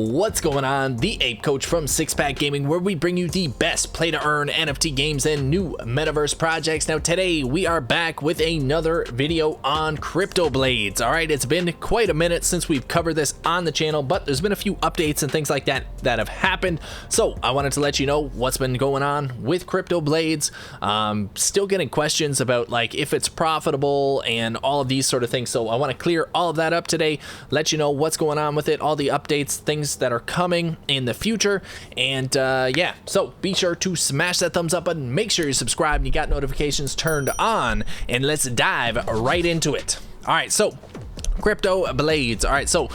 What's going on? The Ape Coach from Six-Pack Gaming, where we bring you the best play to earn NFT games and new Metaverse projects. Now today we are back with another video on Cryptoblades. All right, it's been quite a minute since we've covered this on the channel, but there's been a few updates and things like that that have happened. So I wanted to let you know what's been going on with Cryptoblades. Still getting questions about like if it's profitable and all of these sort of things. So I want to clear all of that up today, let you know what's going on with it, all the updates, things that are coming in the future. And yeah, so be sure to smash that thumbs up button, make sure you subscribe and you got notifications turned on, and let's dive right into it. All right, so Cryptoblades. All right, so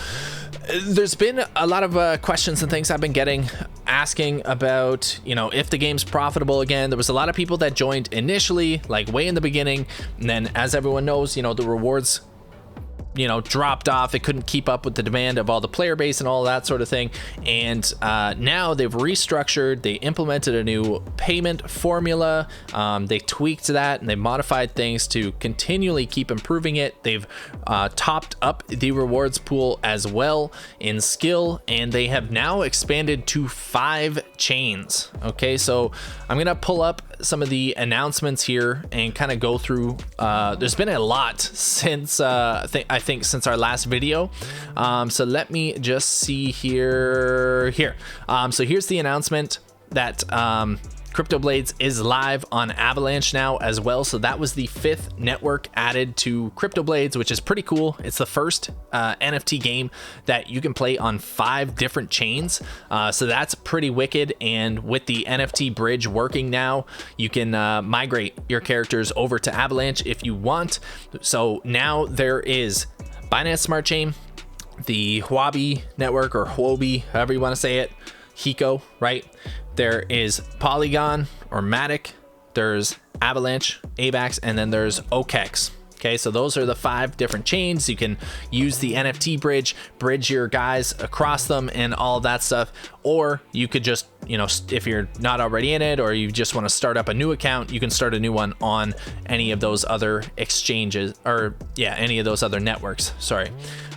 there's been a lot of questions and things I've been getting asking about, you know, if the game's profitable again. There was a lot of people that joined initially, like way in the beginning, and then as everyone knows, you know, the rewards, you know, dropped off. It couldn't keep up with the demand of all the player base and all that sort of thing. And now they've restructured, they implemented a new payment formula, they tweaked that and they modified things to continually keep improving it. They've topped up the rewards pool as well in skill, and they have now expanded to 5 chains. Okay, so I'm gonna pull up some of the announcements here and kind of go through. There's been a lot since I think since our last video. So let me just see here. So here's the announcement that Cryptoblades is live on Avalanche now as well. So that was the 5th network added to Cryptoblades, which is pretty cool. It's the first NFT game that you can play on 5 different chains. So that's pretty wicked. And with the NFT Bridge working now, you can migrate your characters over to Avalanche if you want. So now there is Binance Smart Chain, the Huobi network, or Huobi, however you want to say it, Hiko, right? There is Polygon or Matic, there's Avalanche, Avax, and then there's OKEX. Okay, so those are the 5 different chains. You can use the NFT bridge, bridge your guys across them and all that stuff. Or you could just, you know, if you're not already in it, or you just want to start up a new account, you can start a new one on any of those other exchanges, or yeah, any of those other networks, sorry.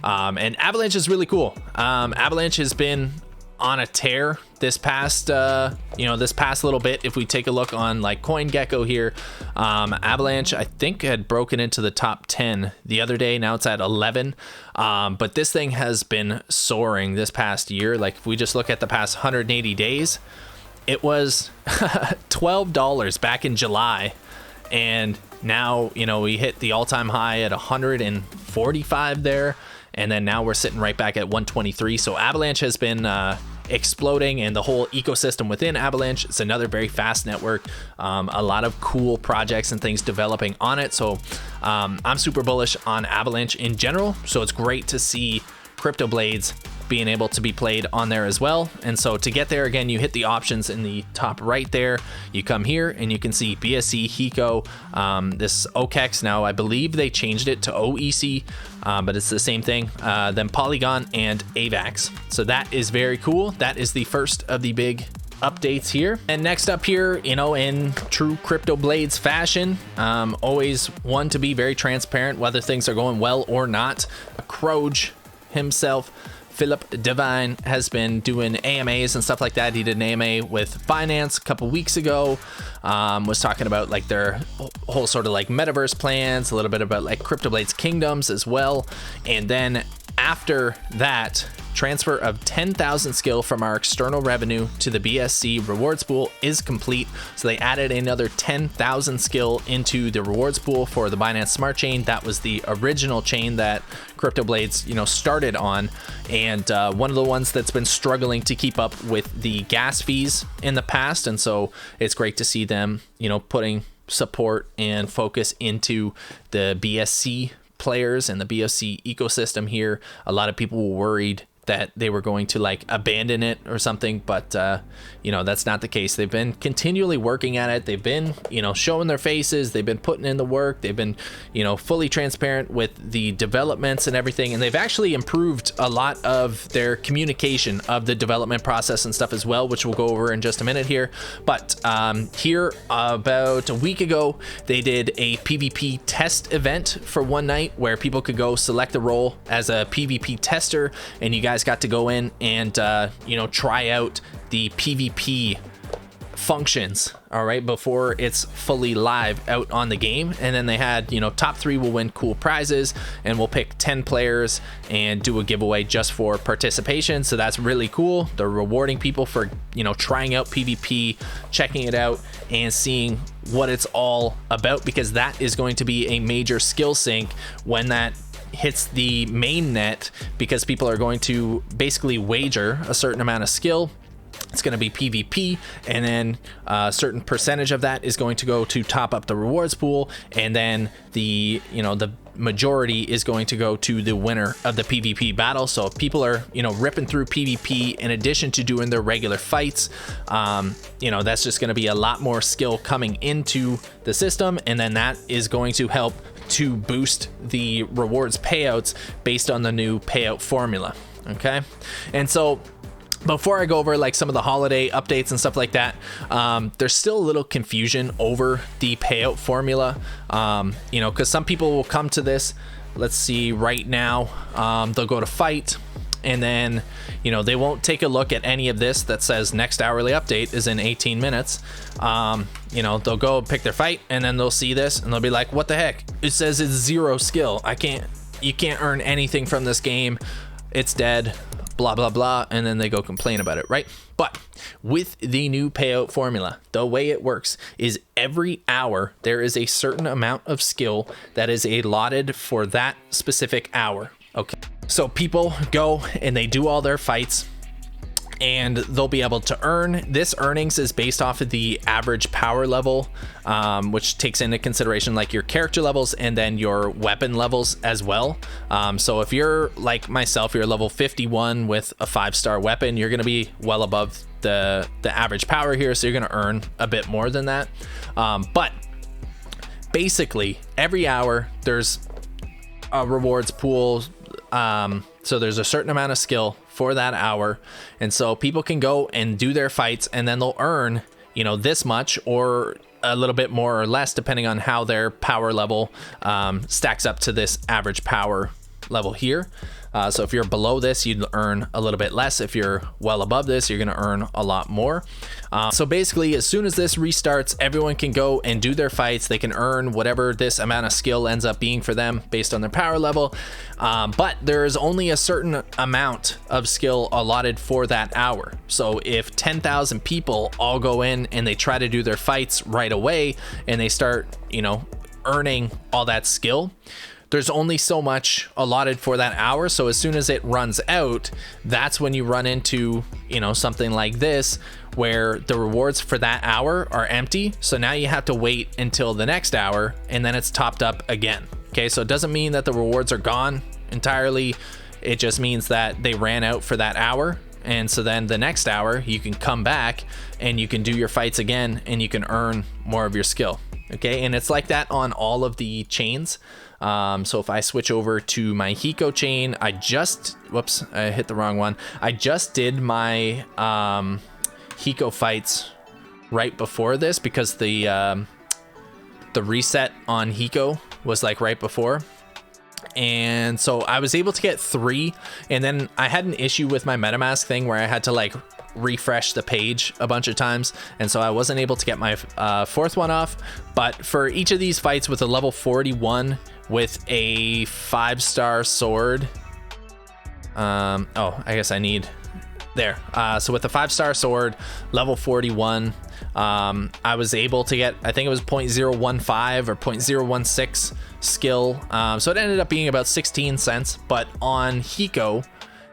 And Avalanche is really cool. Avalanche has been on a tear this past this past little bit. If we take a look on like CoinGecko here, Avalanche I think had broken into the top 10 the other day. Now it's at 11, but this thing has been soaring this past year. Like if we just look at the past 180 days, it was $12 back in July, and now, you know, we hit the all-time high at 145 there, and then now we're sitting right back at 123. So Avalanche has been exploding, and the whole ecosystem within Avalanche, it's another very fast network. A lot of cool projects and things developing on it. So I'm super bullish on Avalanche in general. So it's great to see Cryptoblades being able to be played on there as well. And so to get there, again, you hit the options in the top right there. You come here and you can see BSC, Hiko, this OKEX. Now I believe they changed it to OEC, but it's the same thing. Then Polygon and Avax. So that is very cool. That is the first of the big updates here. And next up here, you know, in true Cryptoblades fashion, always one to be very transparent whether things are going well or not. Croge himself, Philip Devine, has been doing AMAs and stuff like that. He did an AMA with Binance a couple weeks ago, was talking about like their whole sort of like metaverse plans, a little bit about like Cryptoblades Kingdoms as well. And then after that, transfer of 10,000 skill from our external revenue to the BSC rewards pool is complete. So they added another 10,000 skill into the rewards pool for the Binance Smart Chain. That was the original chain that Cryptoblades, you know, started on, and one of the ones that's been struggling to keep up with the gas fees in the past. And so it's great to see them, you know, putting support and focus into the BSC players and the BSC ecosystem here. A lot of people were worried that they were going to like abandon it or something, but you know, that's not the case. They've been continually working at it. They've been, you know, showing their faces. They've been putting in the work. They've been, you know, fully transparent with the developments and everything, and they've actually improved a lot of their communication of the development process and stuff as well, which we'll go over in just a minute here. But here about a week ago, they did a PvP test event for one night where people could go select a role as a PvP tester, and you guys guys got to go in and you know, try out the PvP functions, all right, before it's fully live out on the game. And then they had, you know, top 3 will win cool prizes, and we'll pick 10 players and do a giveaway just for participation. So that's really cool. They're rewarding people for, you know, trying out PvP, checking it out, and seeing what it's all about, because that is going to be a major skill sink when that hits the main net, because people are going to basically wager a certain amount of skill. It's going to be PvP, and then a certain percentage of that is going to go to top up the rewards pool, and then the, you know, the majority is going to go to the winner of the PvP battle. So if people are, you know, ripping through PvP in addition to doing their regular fights, you know, that's just going to be a lot more skill coming into the system, and then that is going to help to boost the rewards payouts based on the new payout formula. Okay, and so before I go over like some of the holiday updates and stuff like that, there's still a little confusion over the payout formula, you know, because some people will come to this. Let's see, right now, they'll go to fight, and then, you know, they won't take a look at any of this that says next hourly update is in 18 minutes. You know, they'll go pick their fight, and then they'll see this and they'll be like, what the heck? It says it's 0 skill. You can't earn anything from this game. It's dead. Blah blah blah, and then they go complain about it, right? But with the new payout formula, the way it works is every hour there is a certain amount of skill that is allotted for that specific hour. Okay, so people go and they do all their fights, and they'll be able to earn. This earnings is based off of the average power level, which takes into consideration like your character levels and then your weapon levels as well. So if you're like myself, you're level 51 with a 5-star weapon, you're going to be well above the average power here, so you're going to earn a bit more than that. But basically every hour there's a rewards pool, so there's a certain amount of skill for that hour, and so people can go and do their fights, and then they'll earn, you know, this much or a little bit more or less depending on how their power level stacks up to this average power level here. So if you're below this, you'd earn a little bit less. If you're well above this, you're going to earn a lot more. So basically, as soon as this restarts, everyone can go and do their fights. They can earn whatever this amount of skill ends up being for them based on their power level. But there is only a certain amount of skill allotted for that hour. So if 10,000 people all go in and they try to do their fights right away, and they start, you know, earning all that skill, there's only so much allotted for that hour. So as soon as it runs out, that's when you run into, you know, something like this, where the rewards for that hour are empty. So now you have to wait until the next hour, and then it's topped up again. Okay, so it doesn't mean that the rewards are gone entirely. It just means that they ran out for that hour. And so then the next hour you can come back and you can do your fights again, and you can earn more of your skill. Okay, and it's like that on all of the chains. So if I switch over to my Hiko chain, I hit the wrong one. I just did my Hiko fights right before this, because the reset on Hiko was like right before. And so I was able to get 3, and then I had an issue with my MetaMask thing where I had to like refresh the page a bunch of times, and so I wasn't able to get my 4th one off. But for each of these fights with a level 41 with a 5-star sword, I guess I need there. So with the 5-star sword, level 41, I was able to get, I think it was 0.015 or 0.016 skill. So it ended up being about 16 cents. But on Hiko,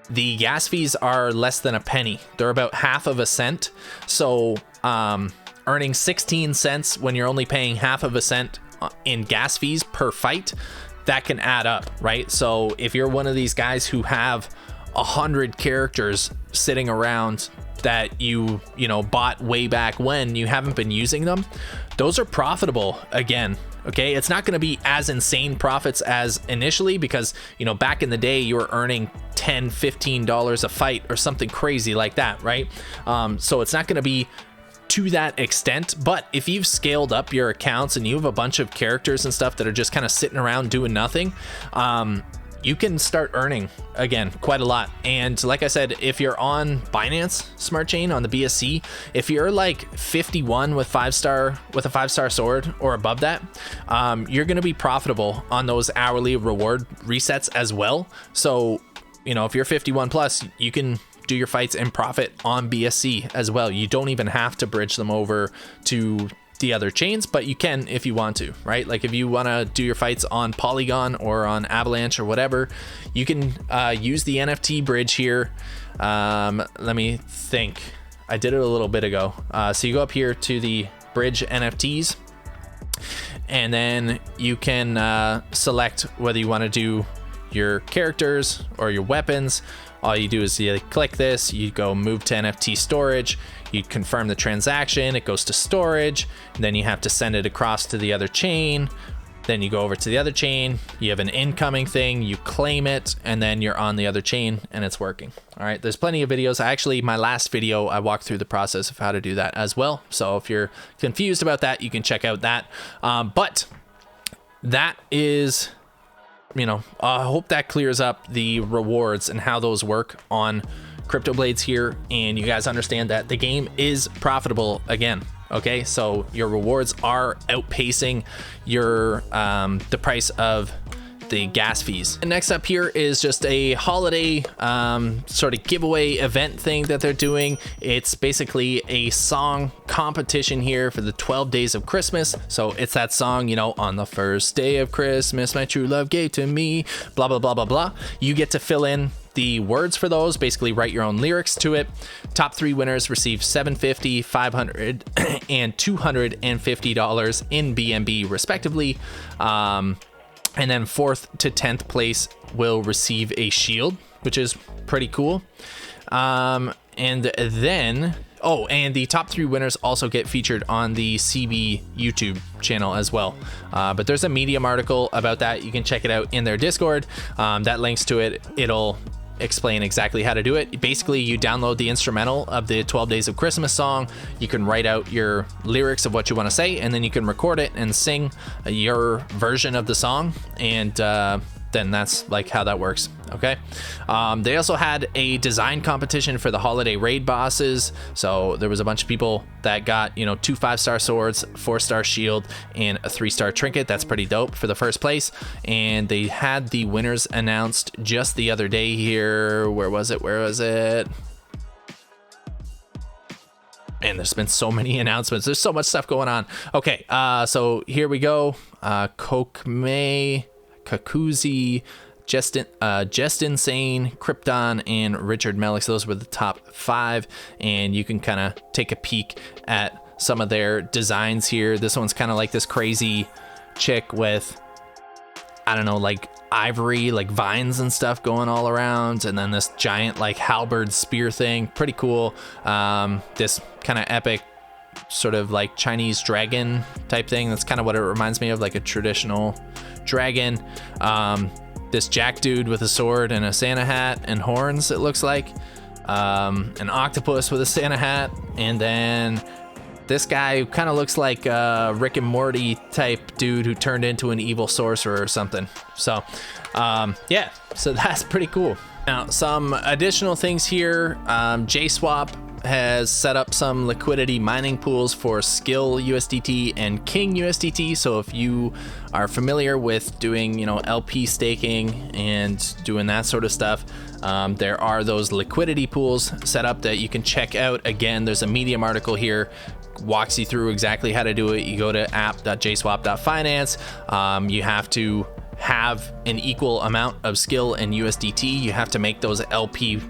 the gas fees are less than a penny. They're about half of a cent. So earning 16 cents when you're only paying half of a cent in gas fees per fight, that can add up, right? So if you're one of these guys who have 100 characters sitting around that you bought way back when, you haven't been using them, those are profitable again. Okay, it's not going to be as insane profits as initially, because, you know, back in the day you were earning $10-15 a fight or something crazy like that, right? So it's not going to be to that extent. But if you've scaled up your accounts and you have a bunch of characters and stuff that are just kind of sitting around doing nothing, you can start earning again quite a lot. And like I said, if you're on Binance Smart Chain on the BSC, if you're like 51 with a 5-star sword or above that, you're going to be profitable on those hourly reward resets as well. So, you know, if you're 51 plus, you can do your fights and profit on BSC as well. You don't even have to bridge them over to the other chains, but you can if you want to, right? Like if you want to do your fights on Polygon or on Avalanche or whatever, you can use the NFT bridge here. Let me think. I did it a little bit ago. So you go up here to the bridge NFTs, and then you can select whether you want to do your characters or your weapons. All you do is you click this, you go move to NFT storage, you confirm the transaction, it goes to storage, then you have to send it across to the other chain, then you go over to the other chain, you have an incoming thing, you claim it, and then you're on the other chain and it's working. All right, there's plenty of videos. Actually, my last video, I walked through the process of how to do that as well. So if you're confused about that, you can check out that. But that is, you know, I hope that clears up the rewards and how those work on Cryptoblades here, and you guys understand that the game is profitable again. Okay, so your rewards are outpacing your the price of the gas fees. And next up here is just a holiday sort of giveaway event thing that they're doing. It's basically a song competition here for the 12 days of Christmas. So it's that song, you know, on the first day of Christmas, my true love gave to me, blah, blah, blah, blah, blah. You get to fill in the words for those, basically write your own lyrics to it. Top 3 winners receive $750, $500, and $250 in BNB respectively. And then 4th to 10th place will receive a shield, which is pretty cool. And then, oh, and the top 3 winners also get featured on the CB YouTube channel as well. But there's a Medium article about that. You can check it out in their Discord. That links to it. It'll explain exactly how to do it. Basically, you download the instrumental of the 12 Days of Christmas song. You can write out your lyrics of what you want to say, and then you can record it and sing your version of the song. And then that's like how that works. Okay. They also had a design competition for the holiday raid bosses. So there was a bunch of people that got, you know, 2 5-star swords, 4-star shield, and a 3-star trinket. That's pretty dope for the first place. And they had the winners announced just the other day here. Where was it? And there's been so many announcements. There's so much stuff going on. Okay. So here we go. Kokme, Kakuzi, Just Insane, Krypton, and Richard Melix. Those were the top 5, and you can kind of take a peek at some of their designs here. This one's kind of like this crazy chick with, I don't know, like ivory, like vines and stuff going all around, and then this giant like halberd spear thing. Pretty cool. This kind of epic sort of like Chinese dragon type thing. That's kind of what it reminds me of, like a traditional dragon. This jack dude with a sword and a Santa hat and horns, it looks like. An octopus with a Santa hat, and then this guy who kind of looks like a Rick and Morty type dude who turned into an evil sorcerer or something. So yeah, so that's pretty cool. Now, some additional things here. JSwap has set up some liquidity mining pools for Skill USDT and King USDT. So if you are familiar with doing, you know, LP staking and doing that sort of stuff, there are those liquidity pools set up that you can check out. Again, there's a Medium article here, walks you through exactly how to do it. You go to app.jswap.finance. You have to have an equal amount of Skill and USDT. You have to make those LP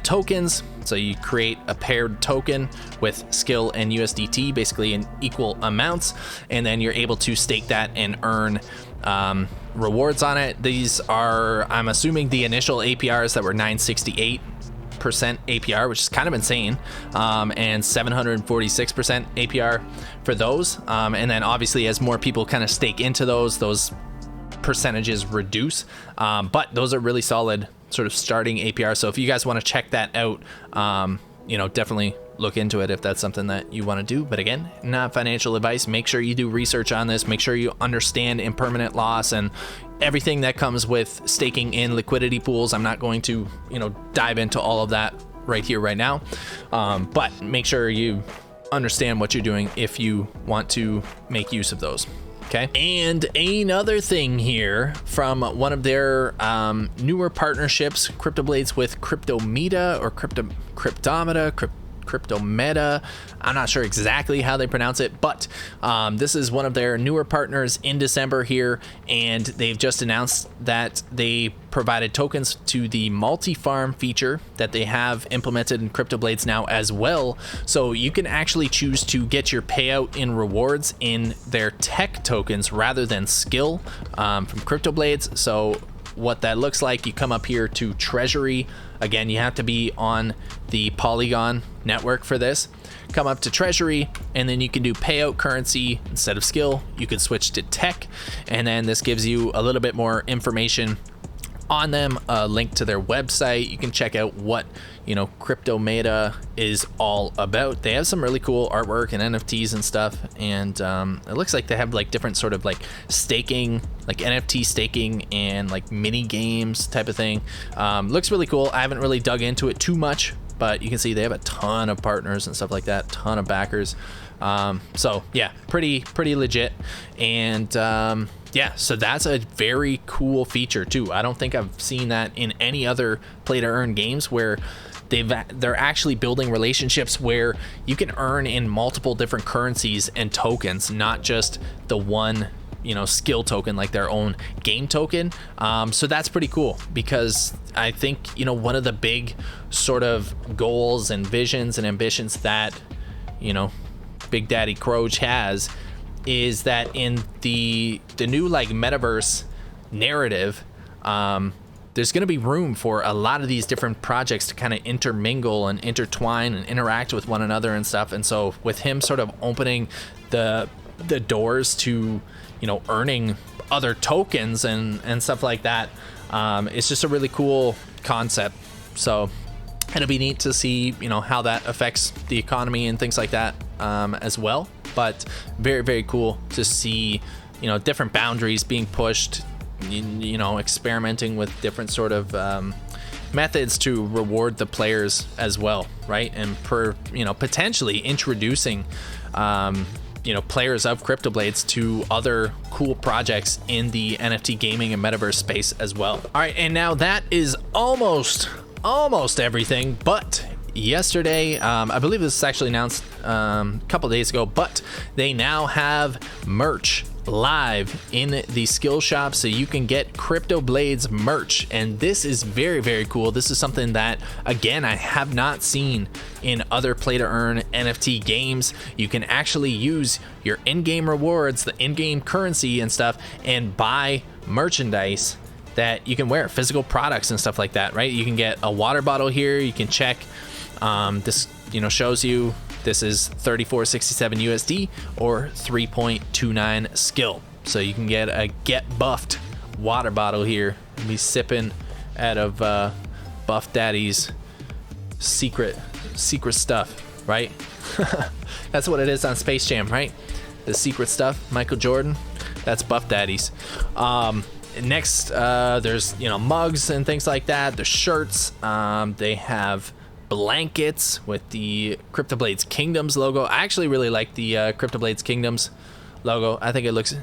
tokens. So you create a paired token with Skill and USDT, basically in equal amounts, and then you're able to stake that and earn rewards on it. These are, I'm assuming, the initial APRs that were 968% APR, which is kind of insane, and 746% APR for those. And then obviously as more people kind of stake into those percentages reduce, but those are really solid sort of starting APR. So if you guys want to check that out, you know, definitely look into it if that's something that you want to do. But again, not financial advice. Make sure you do research on this. Make sure you understand impermanent loss and everything that comes with staking in liquidity pools. I'm not going to, dive into all of that right here, right now. But make sure you understand what you're doing if you want to make use of those. Okay. And another thing here from one of their newer partnerships, CryptoBlades with CryptoMeda or CryptoMeda. I'm not sure exactly how they pronounce it, but this is one of their newer partners in December here, and they've just announced that they provided tokens to the Multifarm feature that they have implemented in CryptoBlades now as well. So you can actually choose to get your payout in rewards in their tech tokens rather than skill from CryptoBlades. So what that looks like, you come up here to treasury. Again, you have to be on the Polygon network for this. Come up to treasury, and then you can do payout currency instead of skill. You can switch to tech, and then this gives you a little bit more information on them, a link to their website. You can check out what CryptoMeda is all about. They have some really cool artwork and NFTs and stuff, and it looks like they have like different sort of like staking, like NFT staking and like mini games type of thing. Looks really cool. I haven't really dug into it too much, but you can see they have a ton of partners and stuff like that, ton of backers. So yeah, pretty legit. And yeah, so that's a very cool feature too. I don't think I've seen that in any other play to earn games where they're actually building relationships where you can earn in multiple different currencies and tokens, not just the one skill token, like their own game token. So that's pretty cool, because I think one of the big sort of goals and visions and ambitions that Big Daddy Croge has is that in the new like metaverse narrative, there's going to be room for a lot of these different projects to kind of intermingle and intertwine and interact with one another and stuff. And so with him sort of opening the doors to earning other tokens and stuff like that, it's just a really cool concept. So it'll be neat to see how that affects the economy and things like that as well. But very, very cool to see different boundaries being pushed, experimenting with different sort of methods to reward the players as well, right? And potentially introducing players of CryptoBlades to other cool projects in the NFT gaming and metaverse space as well. All right, and now that is almost everything. But yesterday, I believe this was actually announced a couple days ago, but they now have merch live in the skill shop, so you can get CryptoBlades merch, and this is very, very cool. This is something that, again, I have not seen in other play to earn NFT games. You can actually use your in-game rewards, the in-game currency and stuff, and buy merchandise that you can wear, physical products and stuff like that, right? You can get a water bottle here. You can check this shows you this is 34.67 USD or 3.29 skill. So you can get a get buffed water bottle here and be sipping out of Buff Daddy's secret stuff, right? That's what it is on Space Jam, right? The secret stuff, Michael Jordan, that's Buff Daddy's. Next, there's mugs and things like that. There's shirts. They have blankets with the CryptoBlades Kingdoms logo. I actually really like the CryptoBlades Kingdoms logo. I think it looks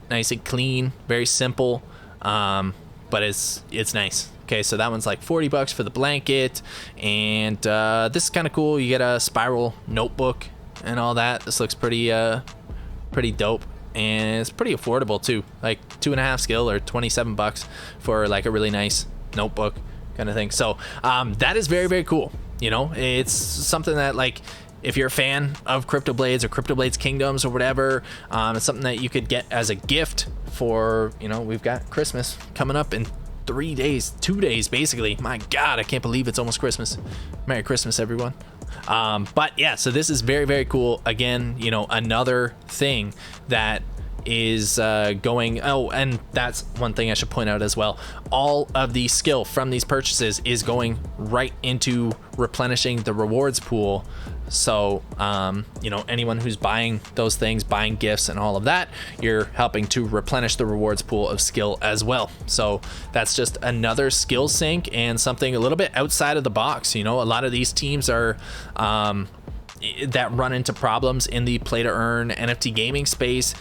nice and clean, very simple, but it's nice. Okay, so that one's like $40 for the blanket, and this is kind of cool. You get a spiral notebook and all that. This looks pretty dope, and it's pretty affordable too, like 2.5 skill or $27 for like a really nice notebook kind of thing. So that is very, very cool. It's something that, like, if you're a fan of CryptoBlades or CryptoBlades Kingdoms or whatever, it's something that you could get as a gift for, we've got Christmas coming up in 2 days basically. My God, I can't believe it's almost Christmas. Merry Christmas, everyone. But yeah, so this is very, very cool. Again, another thing that is going. Oh, and that's one thing I should point out as well. All of the skill from these purchases is going right into replenishing the rewards pool. So you know, anyone who's buying those things, buying gifts and all of that, you're helping to replenish the rewards pool of skill as well. So that's just another skill sync and something a little bit outside of the box. You know, a lot of these teams are that run into problems in the play to earn NFT gaming space.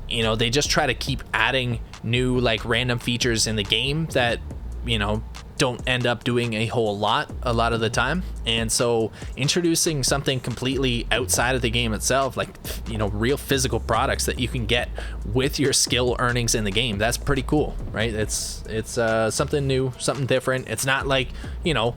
You know, they just try to keep adding new like random features in the game that, you know, don't end up doing a lot of the time. And so introducing something completely outside of the game itself, like, you know, real physical products that you can get with your skill earnings in the game, that's pretty cool, right? It's something new, something different. It's not like, you know,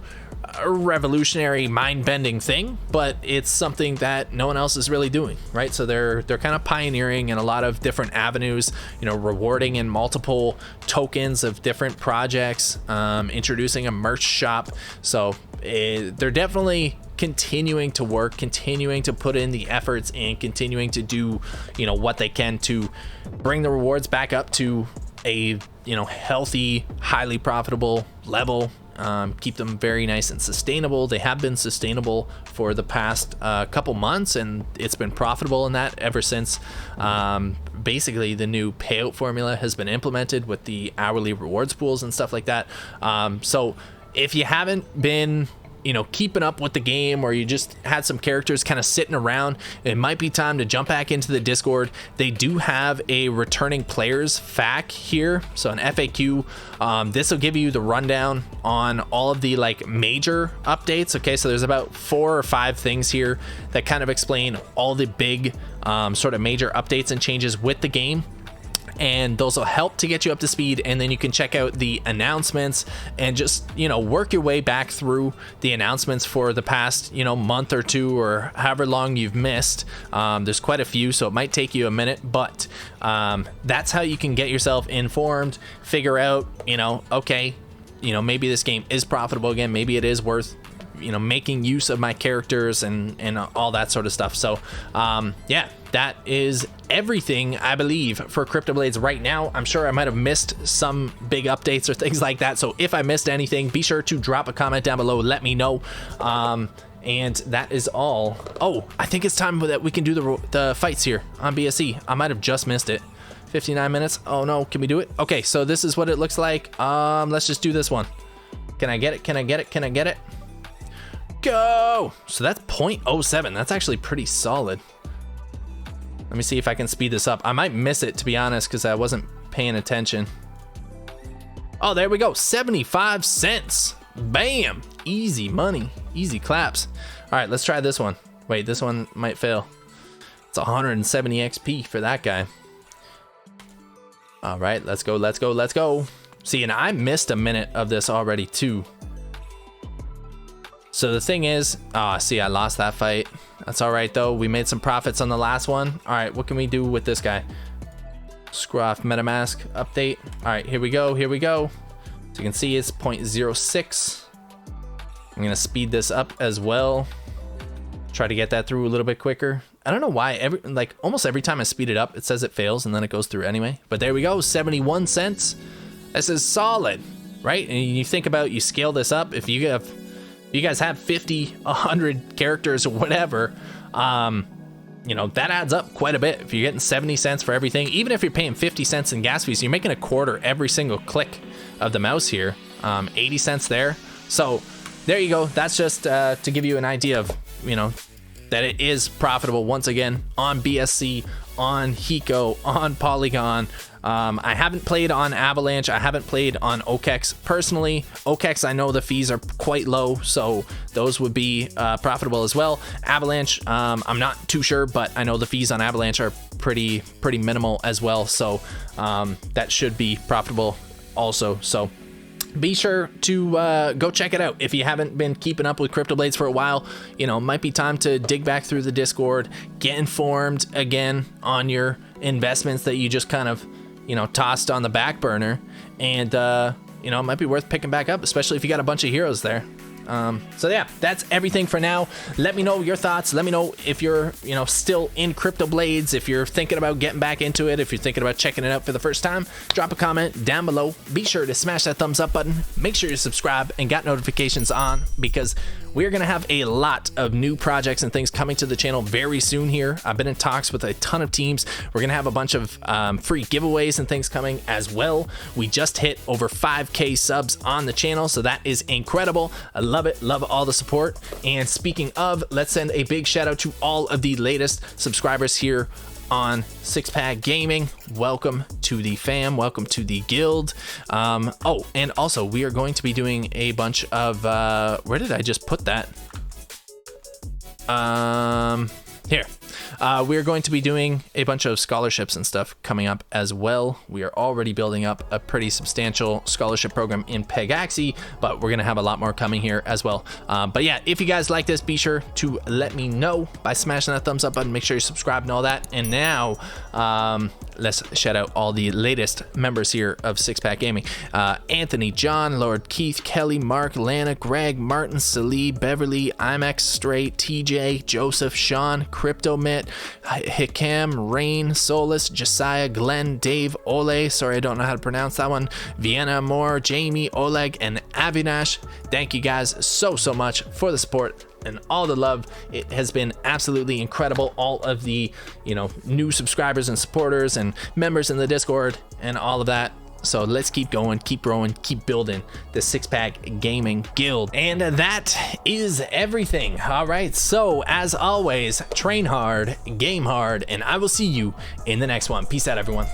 a revolutionary mind-bending thing, but it's something that no one else is really doing, right? So they're kind of pioneering in a lot of different avenues, you know, rewarding in multiple tokens of different projects, introducing a merch shop. So they're definitely continuing to work, continuing to put in the efforts, and continuing to do, you know, what they can to bring the rewards back up to a, you know, healthy, highly profitable level. Keep them very nice and sustainable. They have been sustainable for the past couple months, and it's been profitable in that ever since basically the new payout formula has been implemented with the hourly rewards pools and stuff like that. So if you haven't been, you know, keeping up with the game, or you just had some characters kind of sitting around, it might be time to jump back into the Discord. They do have a returning players FAQ here, so an FAQ. This will give you the rundown on all of the like major updates. Okay, so there's about 4 or 5 things here that kind of explain all the big sort of major updates and changes with the game. And those will help to get you up to speed, and then you can check out the announcements and just, you know, work your way back through the announcements for the past, you know, month or two, or however long you've missed. There's quite a few, so it might take you a minute, but that's how you can get yourself informed, figure out, you know, okay, you know, maybe this game is profitable again, maybe it is worth, you know, making use of my characters and all that sort of stuff. So yeah, that is everything, I believe, for Cryptoblades right now. I'm sure I might have missed some big updates or things like that, so if I missed anything, be sure to drop a comment down below, let me know. And that is all. Oh, I think it's time that we can do the fights here on BSC. I might have just missed it. 59 minutes. Oh no, can we do it? Okay, so this is what it looks like. Let's just do this one. Can I get it? Can I get it? Can I get it? Go! So that's 0.07. That's actually pretty solid. Let me see if I can speed this up. I might miss it, to be honest, because I wasn't paying attention. Oh, there we go. 75 cents. Bam! Easy money. Easy claps. All right, let's try this one. Wait, this one might fail. It's 170 XP for that guy. All right, let's go, let's go, let's go. See, and I missed a minute of this already, too. So the thing is, see, I lost that fight. That's all right, though. We made some profits on the last one. All right, what can we do with this guy? Scruff MetaMask update. All right, here we go, here we go. So you can see it's 0.06. I'm gonna speed this up as well. Try to get that through a little bit quicker. I don't know why, almost every time I speed it up, it says it fails and then it goes through anyway. But there we go, 71 cents. This is solid, right? And you think about, you scale this up, if you guys have 50, 100 characters or whatever, you know, that adds up quite a bit. If you're getting 70 cents for everything, even if you're paying 50 cents in gas fees, you're making a quarter every single click of the mouse here. 80 cents there. So there you go. That's just to give you an idea of, you know, that it is profitable once again on BSC, on Hiko, on Polygon. I haven't played on Avalanche. I haven't played on OKEX personally. OKEX, I know the fees are quite low, so those would be profitable as well. Avalanche, I'm not too sure, but I know the fees on Avalanche are pretty minimal as well, so that should be profitable also. So be sure to go check it out. If you haven't been keeping up with Cryptoblades for a while, you know, it might be time to dig back through the Discord, get informed again on your investments that you just kind of, you know, tossed on the back burner, and you know, it might be worth picking back up, especially if you got a bunch of heroes there. So yeah, that's everything for now. Let me know your thoughts. Let me know if you're, still in Cryptoblades, if you're thinking about getting back into it, if you're thinking about checking it out for the first time. Drop a comment down below. Be sure to smash that thumbs up button. Make sure you subscribe and got notifications on, because we're going to have a lot of new projects and things coming to the channel very soon here. I've been in talks with a ton of teams. We're going to have a bunch of free giveaways and things coming as well. We just hit over 5K subs on the channel, so that is incredible. I love it. Love all the support. And speaking of, let's send a big shout out to all of the latest subscribers here on Six-Pack Gaming. Welcome to the fam, welcome to the guild. Oh, and also we are going to be doing a bunch of where did I just put that? Here. We're going to be doing a bunch of scholarships and stuff coming up as well. We are already building up a pretty substantial scholarship program in Pegaxi, but we're gonna have a lot more coming here as well. But yeah, if you guys like this, be sure to let me know by smashing that thumbs up button. Make sure you subscribe and all that. And now let's shout out all the latest members here of Six-Pack Gaming. Anthony, John, Lord Keith, Kelly, Mark, Lana, Greg, Martin, Salee, Beverly, IMAX, Straight, TJ, Joseph, Sean, CryptoMeda, Hikam, Rain, Solus, Josiah, Glenn, Dave, Ole, sorry I don't know how to pronounce that one, Vienna, Moore, Jamie, Oleg, and Avinash. Thank you guys so much for the support and all the love. It has been absolutely incredible. All of the new subscribers and supporters and members in the Discord and all of that. So let's keep going, keep growing, keep building the Six-Pack Gaming Guild. And that is everything. All right, so as always, train hard, game hard, and I will see you in the next one. Peace out, everyone.